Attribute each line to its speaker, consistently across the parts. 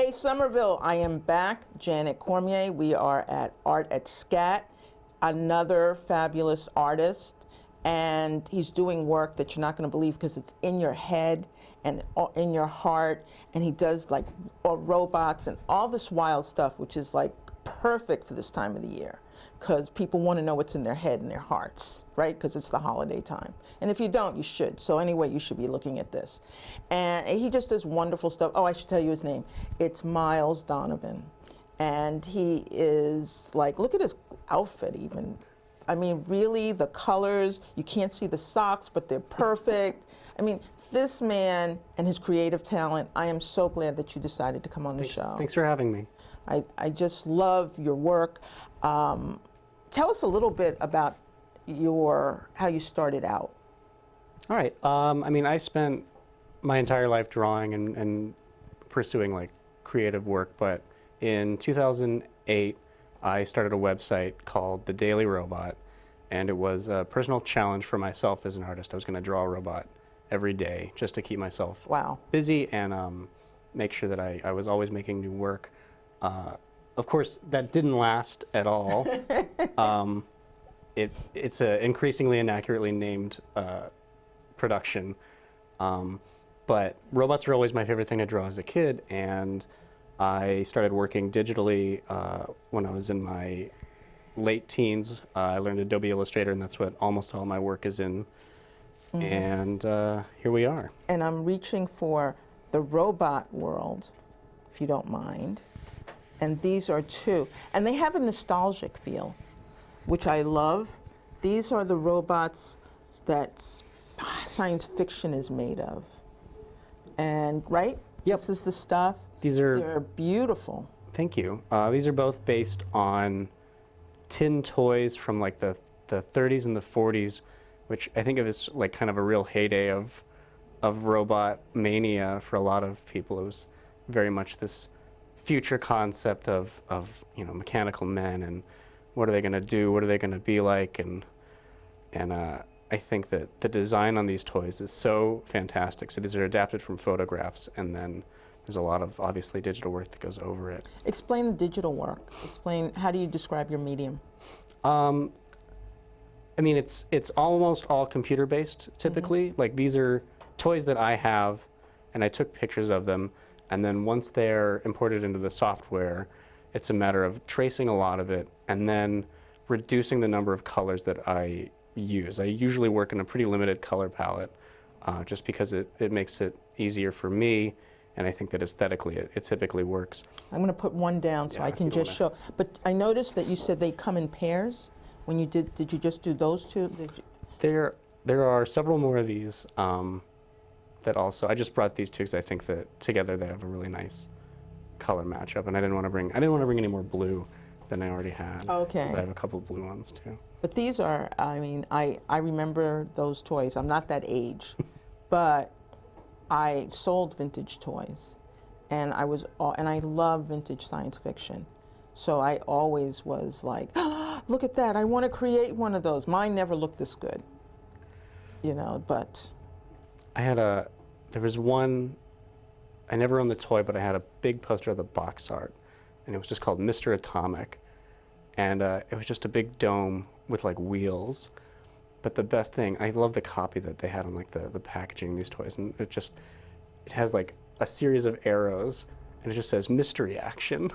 Speaker 1: Hey, Somerville, I am back. Janet Cormier. We are at Art at Scat, another fabulous artist. And he's doing work that you're not going to believe because it's in your head and in your heart. And he does like robots and all this wild stuff, which is like perfect for this time of the year because people want to know what's in their head and their hearts, right? Because it's the holiday time. And if you don't, you should. So anyway, you should be looking at this. And he just does wonderful stuff. Oh, I should tell you his name. It's Miles Donovan. And he is like, look at his outfit even. I mean, really, the colors, you can't see the socks, but they're perfect. I mean, this man and his creative talent, I am so glad that you decided to come on the show.
Speaker 2: Thanks for having me.
Speaker 1: I just love your work. Tell us a little bit about how you started out.
Speaker 2: All right. I mean, I spent my entire life drawing and pursuing like creative work, but in 2008, I started a website called The Daily Robot, and it was a personal challenge for myself as an artist. I was going to draw a robot every day just to keep myself busy and make sure that I was always making new work. Of course, that didn't last at all. It's an increasingly inaccurately named production, but robots were always my favorite thing to draw as a kid, and I started working digitally when I was in my late teens. I learned Adobe Illustrator, and that's what almost all my work is in. Mm-hmm. And here we are.
Speaker 1: And I'm reaching for the robot world, if you don't mind. And these are two. And they have a nostalgic feel, which I love. These are the robots that science fiction is made of. And, right?
Speaker 2: Yep.
Speaker 1: This is the stuff. They're beautiful.
Speaker 2: Thank you. These are both based on tin toys from like the 30s and the 40s, which I think of as like kind of a real heyday of robot mania for a lot of people. It was very much this future concept of mechanical men and what are they going to do, what are they going to be like, and I think that the design on these toys is so fantastic. So these are adapted from photographs, and then there's a lot of obviously digital work that goes over it.
Speaker 1: Explain the digital work. Explain, how do you describe your medium?
Speaker 2: I mean, it's almost all computer based typically. Mm-hmm. Like these are toys that I have, and I took pictures of them. And then once they're imported into the software, it's a matter of tracing a lot of it and then reducing the number of colors that I use. I usually work in a pretty limited color palette just because it makes it easier for me, and I think that aesthetically it typically works.
Speaker 1: I'm going to put one down so I can just show. But I noticed that you said they come in pairs. When you did you just do those two?
Speaker 2: There are several more of these. That also, I just brought these two because I think that together they have a really nice color matchup, and I didn't want to bring any more blue than I already had.
Speaker 1: Okay.
Speaker 2: But I have a couple of blue ones too.
Speaker 1: But these are, I mean, I remember those toys. I'm not that age, but I sold vintage toys, and I love vintage science fiction. So I always was like, oh, look at that! I want to create one of those. Mine never looked this good, but.
Speaker 2: There was one, I never owned the toy, but I had a big poster of the box art, and it was just called Mr. Atomic, and it was just a big dome with like wheels. But the best thing, I love the copy that they had on like the packaging of these toys, and it has like a series of arrows, and it just says mystery action.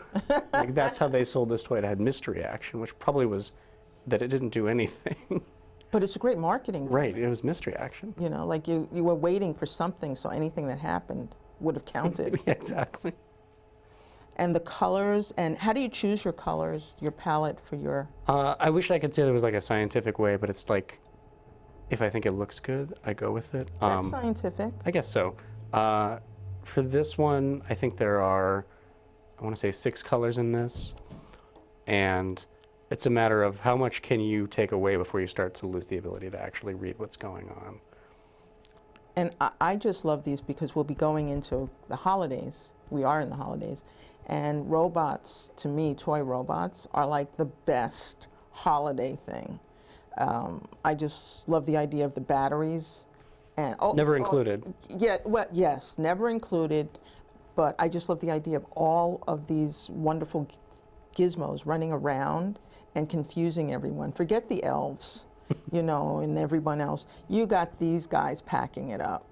Speaker 2: Like that's how they sold this toy. It had mystery action, which probably was that it didn't do anything.
Speaker 1: But it's a great marketing.
Speaker 2: Right, it was mystery action.
Speaker 1: Like you were waiting for something, so anything that happened would have counted.
Speaker 2: Exactly.
Speaker 1: And the colors, and how do you choose your colors, your palette for your?
Speaker 2: I wish I could say there was like a scientific way, but it's like, if I think it looks good, I go with it.
Speaker 1: That's scientific.
Speaker 2: I guess so. For this one, I think there are, I want to say 6 colors in this, and it's a matter of how much can you take away before you start to lose the ability to actually read what's going on.
Speaker 1: And I just love these because we'll be going into the holidays. We are in the holidays. And robots, to me, toy robots, are like the best holiday thing. I just love the idea of the batteries. And
Speaker 2: never included.
Speaker 1: Yeah, well, yes, never included. But I just love the idea of all of these wonderful gizmos running around and confusing everyone. Forget the elves, and everyone else. You got these guys packing it up.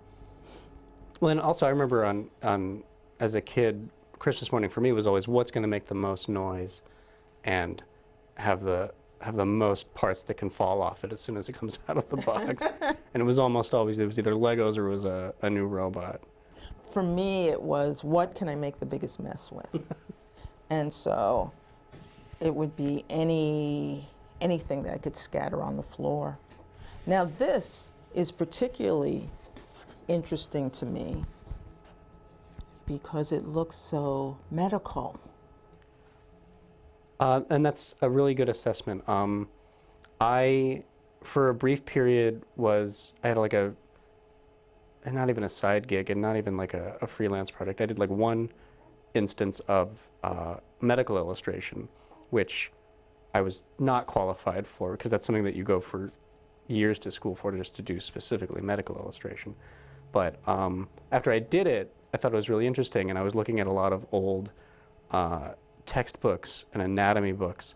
Speaker 2: Well, and also I remember on as a kid, Christmas morning for me was always what's going to make the most noise, and have the most parts that can fall off it as soon as it comes out of the box. And it was almost always it was either Legos or it was a new robot.
Speaker 1: For me, it was what can I make the biggest mess with, and so it would be anything that I could scatter on the floor. Now this is particularly interesting to me because it looks so medical.
Speaker 2: And that's a really good assessment. I, for a brief period, I had like and not even a side gig and not even like a freelance project. I did like one instance of medical illustration, which I was not qualified for because that's something that you go for years to school for just to do specifically medical illustration. But after I did it, I thought it was really interesting, and I was looking at a lot of old textbooks and anatomy books,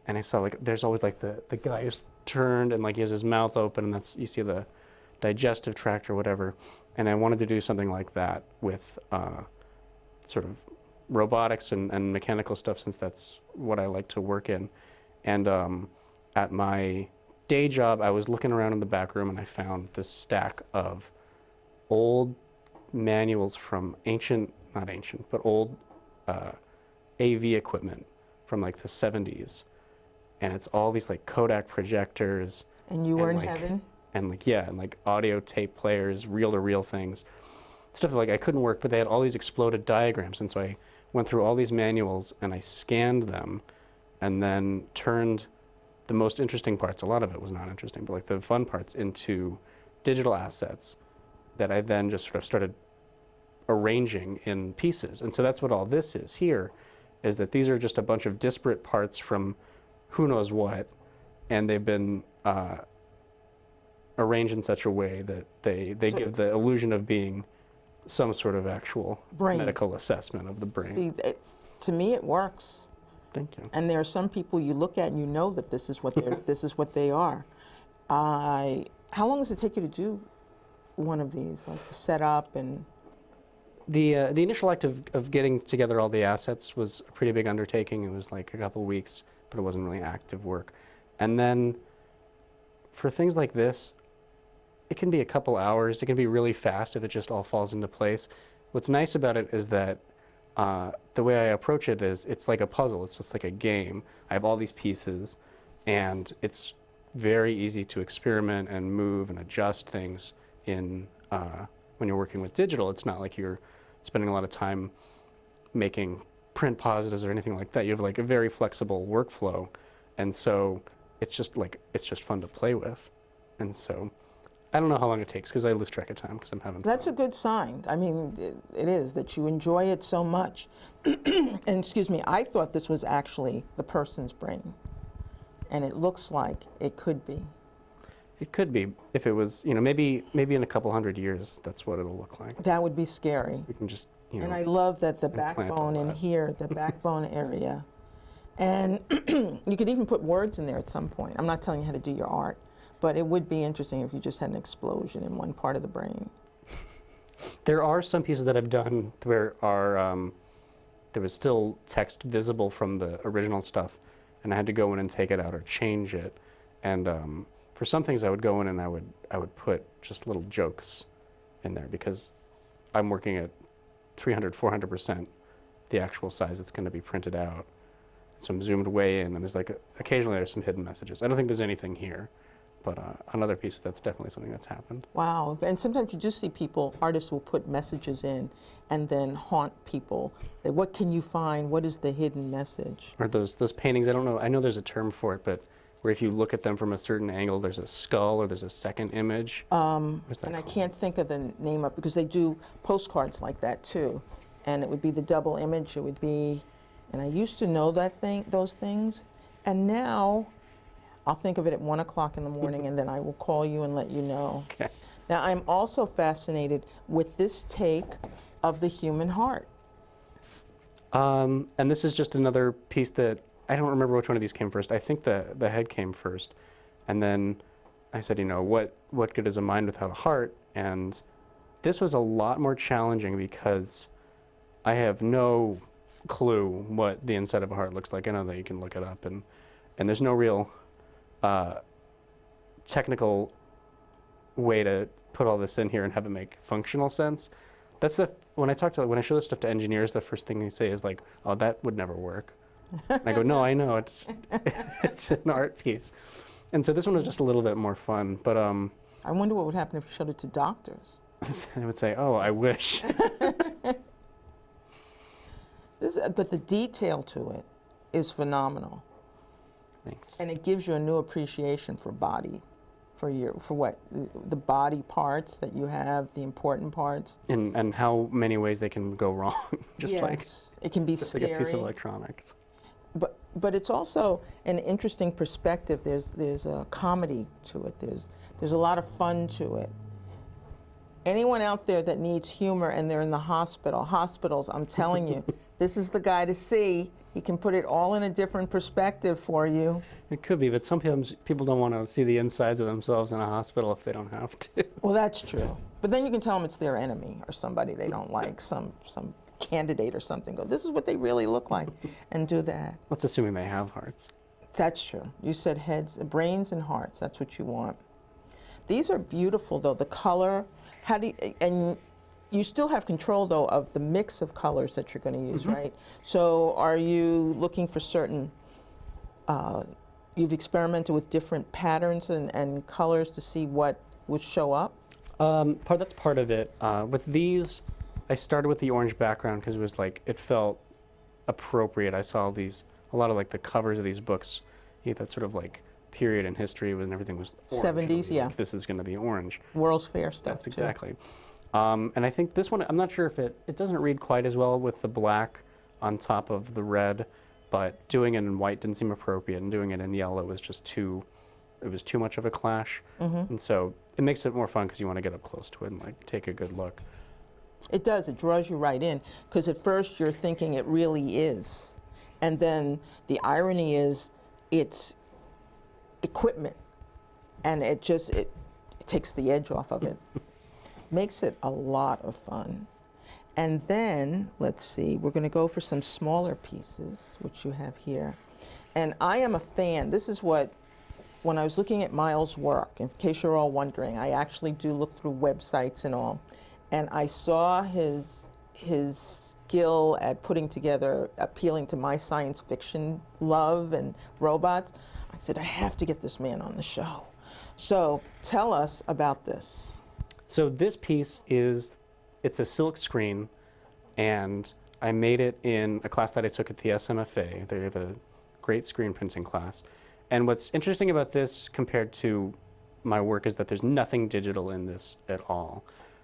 Speaker 2: and I saw like there's always like the guy is turned and like he has his mouth open, and that's you see the digestive tract or whatever. And I wanted to do something like that with sort of robotics and mechanical stuff, since that's what I like to work in. And at my day job, I was looking around in the back room and I found this stack of old manuals from old AV equipment from like the 70s. And it's all these like Kodak projectors.
Speaker 1: And you were in
Speaker 2: like,
Speaker 1: heaven?
Speaker 2: And like audio tape players, reel-to-reel things. Stuff like I couldn't work, but they had all these exploded diagrams. And so I went through all these manuals and I scanned them and then turned the most interesting parts, a lot of it was not interesting, but like the fun parts, into digital assets that I then just sort of started arranging in pieces. And so that's what all this is here, is that these are just a bunch of disparate parts from who knows what, and they've been arranged in such a way that they
Speaker 1: So-
Speaker 2: give the illusion of being some sort of actual
Speaker 1: Brain.
Speaker 2: medical assessment of the brain.
Speaker 1: See, to me, it works.
Speaker 2: Thank you.
Speaker 1: And there are some people you look at and you know that this is what they are. How long does it take you to do one of these, like to set up and?
Speaker 2: The initial act of getting together all the assets was a pretty big undertaking. It was like a couple weeks, but it wasn't really active work. And then for things like this, it can be a couple hours. It can be really fast if it just all falls into place. What's nice about it is that the way I approach it is it's like a puzzle. It's just like a game. I have all these pieces, and it's very easy to experiment and move and adjust things in when you're working with digital. It's not like you're spending a lot of time making print positives or anything like that. You have like a very flexible workflow, and so it's just fun to play with. And so I don't know how long it takes because I lose track of time because I'm having
Speaker 1: That's a
Speaker 2: fun.
Speaker 1: good sign. I mean, it is that you enjoy it so much. And excuse me, I thought this was actually the person's brain, and it looks like it could be.
Speaker 2: It could be if it was, maybe in a couple hundred years, that's what it'll look like.
Speaker 1: That would be scary.
Speaker 2: We can just,
Speaker 1: And I love that the
Speaker 2: implant all
Speaker 1: backbone in
Speaker 2: that.
Speaker 1: here, the backbone area. And you could even put words in there at some point. I'm not telling you how to do your art, but it would be interesting if you just had an explosion in one part of the brain.
Speaker 2: There are some pieces that I've done where there was still text visible from the original stuff, and I had to go in and take it out or change it. And for some things, I would go in and I would put just little jokes in there because I'm working at 300, 400% the actual size it's going to be printed out. So I'm zoomed way in, and there's occasionally there's some hidden messages. I don't think there's anything here, but on other pieces, that's definitely something that's happened.
Speaker 1: Wow. And sometimes you do see artists will put messages in and then haunt people. Say, what can you find? What is the hidden message?
Speaker 2: Or those paintings, I don't know, I know there's a term for it, but where if you look at them from a certain angle, there's a skull or there's a second image. What's that
Speaker 1: And I
Speaker 2: called?
Speaker 1: can't think of the name of, because they do postcards like that too. And it would be the double image. It would be, and I used to know those things, and now I'll think of it at 1 o'clock in the morning, and then I will call you and let you know.
Speaker 2: Okay.
Speaker 1: Now, I'm also fascinated with this take of the human heart.
Speaker 2: And this is just another piece that I don't remember which one of these came first. I think the head came first, and then I said, what good is a mind without a heart? And this was a lot more challenging because I have no clue what the inside of a heart looks like. I know that you can look it up, and there's no real technical way to put all this in here and have it make functional sense. That's when I show this stuff to engineers, the first thing they say is like, "Oh, that would never work." And I go, "No, I know it's it's an art piece." And so this one was just a little bit more fun, but
Speaker 1: I wonder what would happen if you showed it to doctors.
Speaker 2: they would say, "Oh, I wish."
Speaker 1: But the detail to it is phenomenal,
Speaker 2: Thanks.
Speaker 1: and it gives you a new appreciation for body, for the body parts that you have, the important parts.
Speaker 2: And how many ways they can go wrong, just
Speaker 1: it can be
Speaker 2: just
Speaker 1: scary.
Speaker 2: like a piece of electronics.
Speaker 1: But it's also an interesting perspective. There's a comedy to it. There's a lot of fun to it. Anyone out there that needs humor and they're in the hospitals, I'm telling you, this is the guy to see. He can put it all in a different perspective for you.
Speaker 2: It could be, but sometimes people don't want to see the insides of themselves in a hospital if they don't have to.
Speaker 1: Well, that's true. But then you can tell them it's their enemy or somebody they don't like, some candidate or something. Go, this is what they really look like, and do that.
Speaker 2: Let's assuming they have hearts.
Speaker 1: That's true. You said heads, brains, and hearts. That's what you want. These are beautiful, though. The color, and you still have control, though, of the mix of colors that you're going to use, right? So are you looking for certain, you've experimented with different patterns and colors to see what would show up?
Speaker 2: That's part of it. With these, I started with the orange background because it was like, it felt appropriate. I saw a lot of like the covers of these books, that sort of like period in history when everything was orange.
Speaker 1: 70s, yeah.
Speaker 2: Like, this is going to be orange.
Speaker 1: World's Fair stuff,
Speaker 2: That's exactly. And I think this one, I'm not sure if it doesn't read quite as well with the black on top of the red, but doing it in white didn't seem appropriate, and doing it in yellow was just too much of a clash. And so it makes it more fun because you want to get up close to it and like take a good look.
Speaker 1: It does. It draws you right in, because at first you're thinking it really is. And then the irony is it's equipment, and it takes the edge off of it. Makes it a lot of fun. And then, let's see, we're going to go for some smaller pieces, which you have here. And I am a fan. This is when I was looking at Miles' work, in case you're all wondering, I actually do look through websites and all. And I saw his skill at putting together, appealing to my science fiction love and robots. I said, I have to get this man on the show. So tell us about this.
Speaker 2: So this piece it's a silk screen, and I made it in a class that I took at the SMFA. They have a great screen printing class. And what's interesting about this compared to my work is that there's nothing digital in this at all.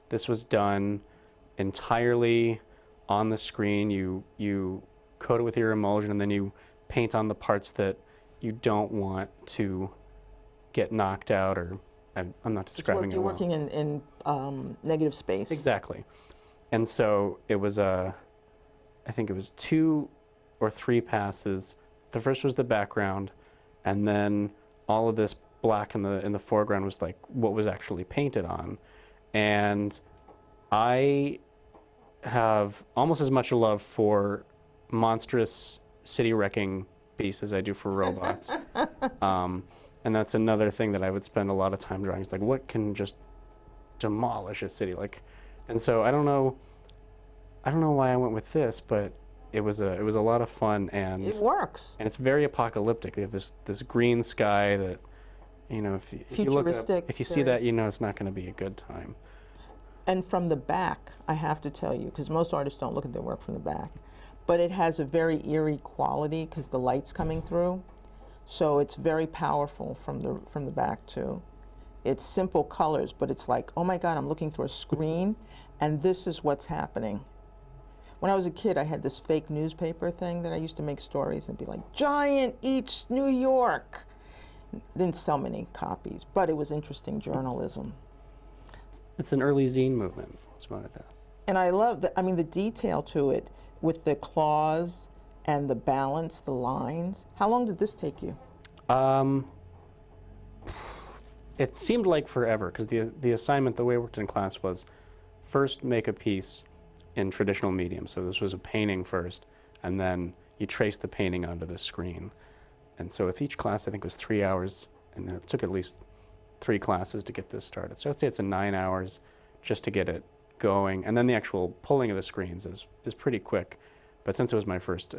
Speaker 2: This was done entirely on the screen. You coat it with your emulsion, and then you paint on the parts that you don't want to get knocked out, or I'm not describing it well.
Speaker 1: You're working in negative space.
Speaker 2: Exactly. And so it was I think it was 2 or 3 passes. The first was the background, and then all of this black in the foreground was like what was actually painted on. And I have almost as much love for monstrous city wrecking beasts as I do for robots. And that's another thing that I would spend a lot of time drawing. It's like, what can just demolish a city? And so I don't know why I went with this, but it was a lot of fun, and
Speaker 1: it works.
Speaker 2: And it's very apocalyptic. You have this green sky that, if you look up, if you see that, it's not going to be a good time.
Speaker 1: And from the back, I have to tell you, because most artists don't look at their work from the back, but it has a very eerie quality because the light's coming through. So it's very powerful from the back too. It's simple colors, but it's like, oh my God, I'm looking through a screen, and this is what's happening. When I was a kid, I had this fake newspaper thing that I used to make stories and be like, Giant eats New York. Didn't sell many copies, but it was interesting journalism.
Speaker 2: It's an early zine movement. That's what it is.
Speaker 1: And I love the detail to it. with the claws and the balance, the lines. How long did this take you?
Speaker 2: It seemed like forever because the assignment, the way it worked in class was first make a piece in traditional medium. So this was a painting first, and then you trace the painting onto the screen. And so with each class, I think it was 3 hours, and then it took at least 3 classes to get this started. So I'd say it's 9 hours just to get it going. And then the actual pulling of the screens is pretty quick. But since it was my first,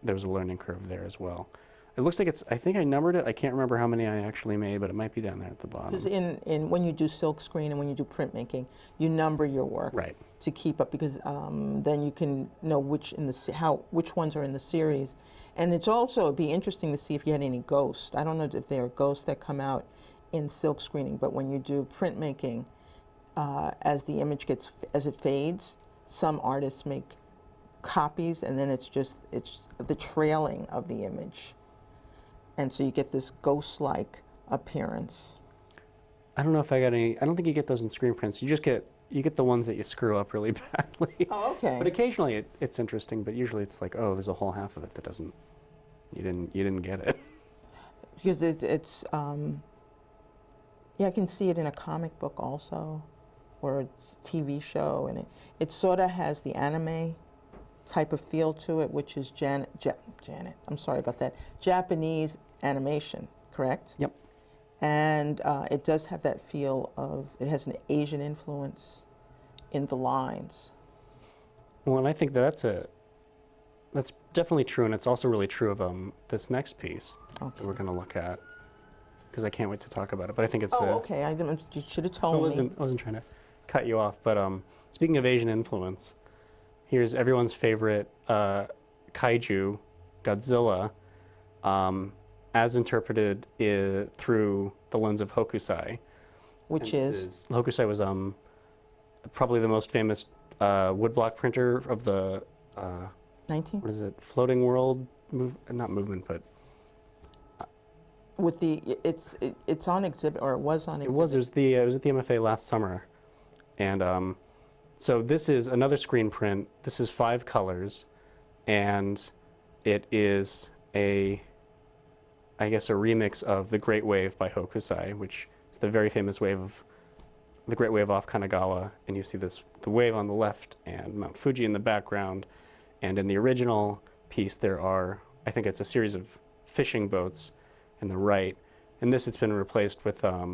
Speaker 2: there was a learning curve there as well. It looks like it's, I think I numbered it. I can't remember how many I actually made, but it might be down there at the bottom.
Speaker 1: Because when you do silk screen and when you do printmaking, you number your work
Speaker 2: Right.
Speaker 1: to keep up, because then you can know which ones are in the series. And it's also, it'd be interesting to see if you had any ghosts. I don't know if there are ghosts that come out in silk screening, but when you do printmaking, as the image as it fades, some artists make copies, and then it's the trailing of the image. And so you get this ghost-like appearance.
Speaker 2: I don't know if I got any. I don't think you get those in screen prints. You get the ones that you screw up really badly.
Speaker 1: Oh, okay.
Speaker 2: But occasionally it's interesting. But usually it's like, oh, there's a whole half of it that doesn't. You didn't get it.
Speaker 1: Because it's yeah, I can see it in a comic book also, or a TV show, and it sort of has the anime type of feel to it, which is Janet. I'm sorry about that. Japanese animation, correct?
Speaker 2: Yep.
Speaker 1: And it does have that feel it has an Asian influence in the lines.
Speaker 2: Well, and I think that's definitely true, and it's also really true of this next piece that we're going to look at, because I can't wait to talk about it. But I think it's.
Speaker 1: Oh, okay. You should have told me.
Speaker 2: I wasn't trying to cut you off, but speaking of Asian influence, here's everyone's favorite kaiju, Godzilla, as interpreted through the lens of Hokusai.
Speaker 1: Which is?
Speaker 2: Hokusai was probably the most famous woodblock printer of the
Speaker 1: 19?
Speaker 2: What is it? Floating World not movement, but
Speaker 1: with it's on exhibit, or it was on exhibit.
Speaker 2: It was at the MFA last summer, and so this is another screen print. This is 5 colors, and it is I guess a remix of The Great Wave by Hokusai, which is the very famous the Great Wave off Kanagawa, and you see the wave on the left and Mount Fuji in the background. And in the original piece, there are, I think it's a series of fishing boats in the right. In this, it's been replaced with I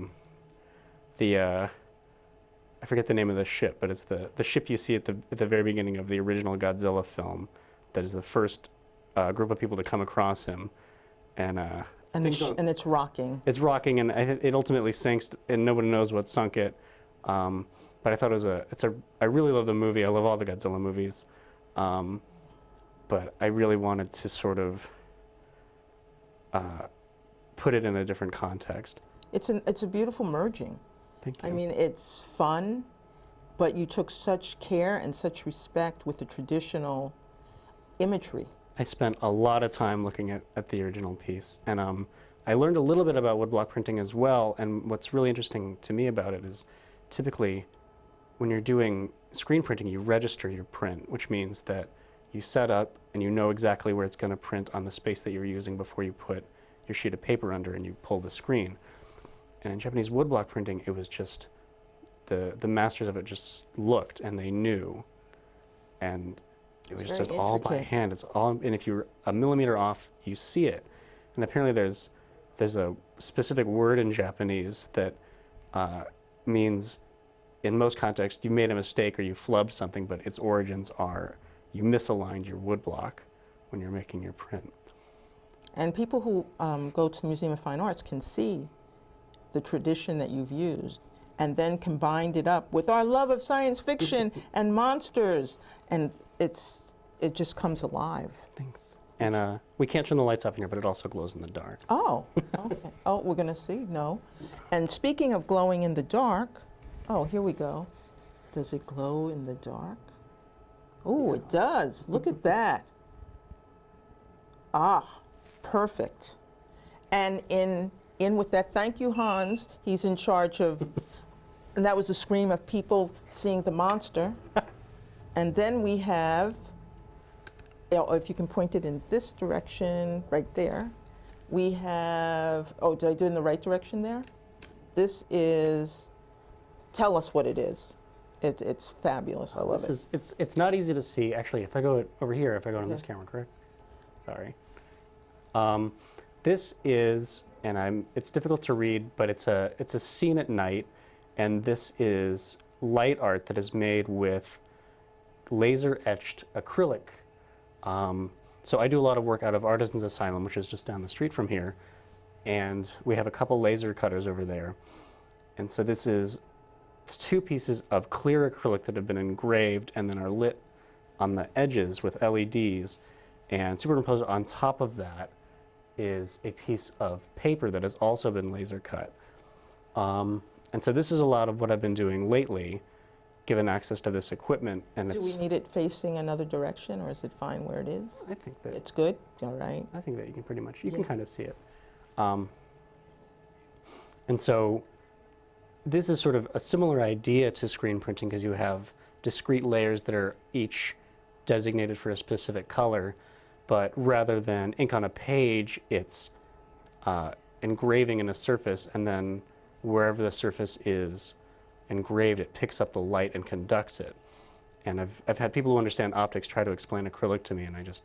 Speaker 2: forget the name of the ship, but it's the ship you see at the very beginning of the original Godzilla film. That is the first group of people to come across him, and
Speaker 1: it's rocking.
Speaker 2: It's rocking, and it ultimately sinks, and nobody knows what sunk it. But I thought I really love the movie. I love all the Godzilla movies. But I really wanted to sort of put it in a different context.
Speaker 1: It's a beautiful merging.
Speaker 2: Thank you.
Speaker 1: I mean, it's fun, but you took such care and such respect with the traditional imagery.
Speaker 2: I spent a lot of time looking at the original piece, and I learned a little bit about woodblock printing as well. And what's really interesting to me about it is typically when you're doing screen printing, you register your print, which means that you set up and you know exactly where it's going to print on the space that you're using before you put your sheet of paper under and you pull the screen. And in Japanese woodblock printing, it was just the masters of it just looked and they knew, and it was just all by hand. It's all, and if you're a millimeter off, you see it. And apparently there's a specific word in Japanese that means, in most contexts, you made a mistake or you flubbed something, but its origins are you misaligned your woodblock when you're making your print.
Speaker 1: And people who go to the Museum of Fine Arts can see the tradition that you've used, and then combined it up with our love of science fiction and monsters, and it just comes alive.
Speaker 2: Thanks. And we can't turn the lights off in here, but it also glows in the dark.
Speaker 1: Oh, okay. Oh, we're going to see? No. And speaking of glowing in the dark, oh, here we go. Does it glow in the dark? Oh, it does. Look at that. Ah, perfect. And in with that, thank you, Hans. He's in charge of, and that was a scream of people seeing the monster. And then we have if you can point it in this direction, right there, we have, oh, did I do it in the right direction there? This is, tell us what it is. It's fabulous, I love it.
Speaker 2: It's not easy to see. Actually, if I go over here, if I go on this
Speaker 1: Okay.
Speaker 2: camera, correct? Sorry. This is, and it's difficult to read, but it's a scene at night, and this is light art that is made with laser etched acrylic. So I do a lot of work out of Artisans Asylum, which is just down the street from here, and we have a couple laser cutters over there. And so this is 2 pieces of clear acrylic that have been engraved and then are lit on the edges with LEDs, and superimposed on top of that is a piece of paper that has also been laser cut. And so this is a lot of what I've been doing lately, given access to this equipment. And
Speaker 1: Do we need it facing another direction, or is it fine where it is?
Speaker 2: I think that
Speaker 1: It's good? All right.
Speaker 2: I think that you can pretty much, you can
Speaker 1: Yeah.
Speaker 2: kind of see it. And so this is sort of a similar idea to screen printing, because you have discrete layers that are each designated for a specific color, but rather than ink on a page, it's engraving in a surface, and then wherever the surface is engraved, it picks up the light and conducts it. And I've had people who understand optics try to explain acrylic to me, and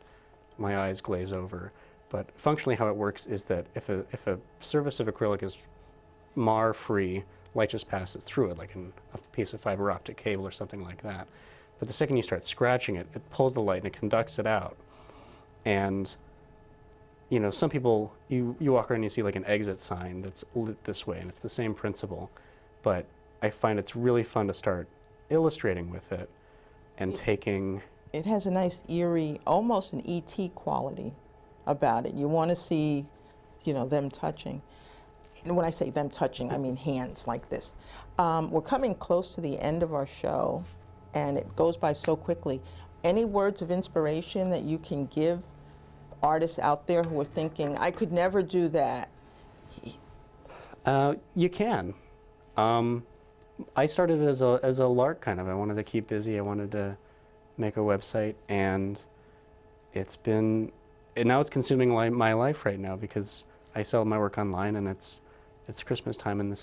Speaker 2: my eyes glaze over. But functionally how it works is that if a surface of acrylic is mar-free, light just passes through it, like in a piece of fiber optic cable or something like that. But the second you start scratching it, it pulls the light and it conducts it out. And you know, some people, you walk around and you see like an exit sign that's lit this way, and it's the same principle. But I find it's really fun to start illustrating with it and taking...
Speaker 1: It has a nice eerie, almost an E.T. quality about it. You want to see, you know, them touching. And when I say them touching, I mean hands like this. We're coming close to the end of our show, and it goes by so quickly. Any words of inspiration that you can give artists out there who are thinking, I could never do that?
Speaker 2: You can. I started as a lark, kind of. I wanted to keep busy. I wanted to make a website, and now it's consuming my life right now, because I sell my work online, and it's Christmas time, and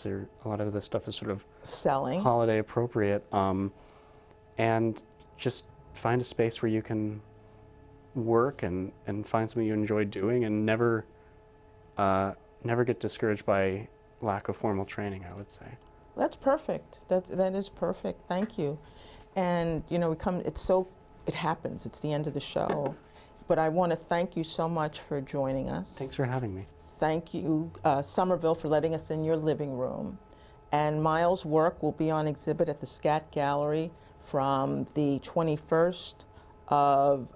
Speaker 2: a lot of this stuff is sort of
Speaker 1: Selling.
Speaker 2: holiday appropriate. And just find a space where you can work and find something you enjoy doing, and never get discouraged by lack of formal training, I would say.
Speaker 1: That's perfect. That is perfect. Thank you. And you know, it happens. It's the end of the show. But I want to thank you so much for joining us.
Speaker 2: Thanks for having me.
Speaker 1: Thank you, Somerville, for letting us in your living room. And Miles' work will be on exhibit at the Scat Gallery from the 21st of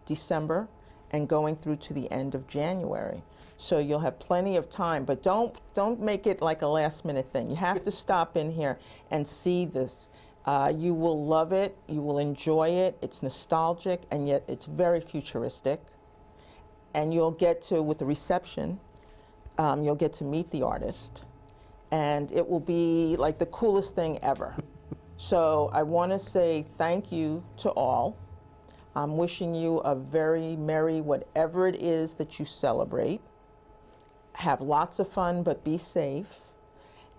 Speaker 1: December and going through to the end of January. So you'll have plenty of time, but don't make it like a last-minute thing. You have to stop in here and see this. You will love it. You will enjoy it. It's nostalgic, and yet it's very futuristic. And you'll get to, with the reception, you'll get to meet the artist, and it will be like the coolest thing ever. So I want to say thank you to all. I'm wishing you a very merry whatever it is that you celebrate. Have lots of fun, but be safe.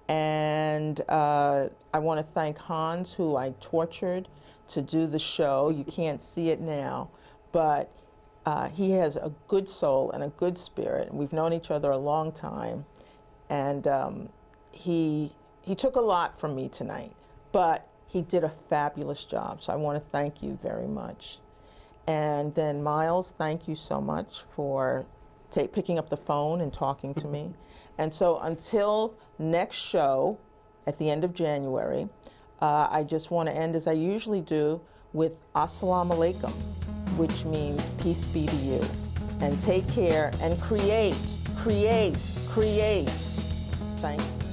Speaker 1: And I want to thank Hans, who I tortured to do the show. You can't see it now, but he has a good soul and a good spirit. We've known each other a long time, and he took a lot from me tonight, but he did a fabulous job. So I want to thank you very much. And then Miles, thank you so much for picking up the phone and talking to me. And so until next show at the end of January, I just want to end as I usually do with Assalamu Alaikum, which means peace be to you. And take care and create. Thank you.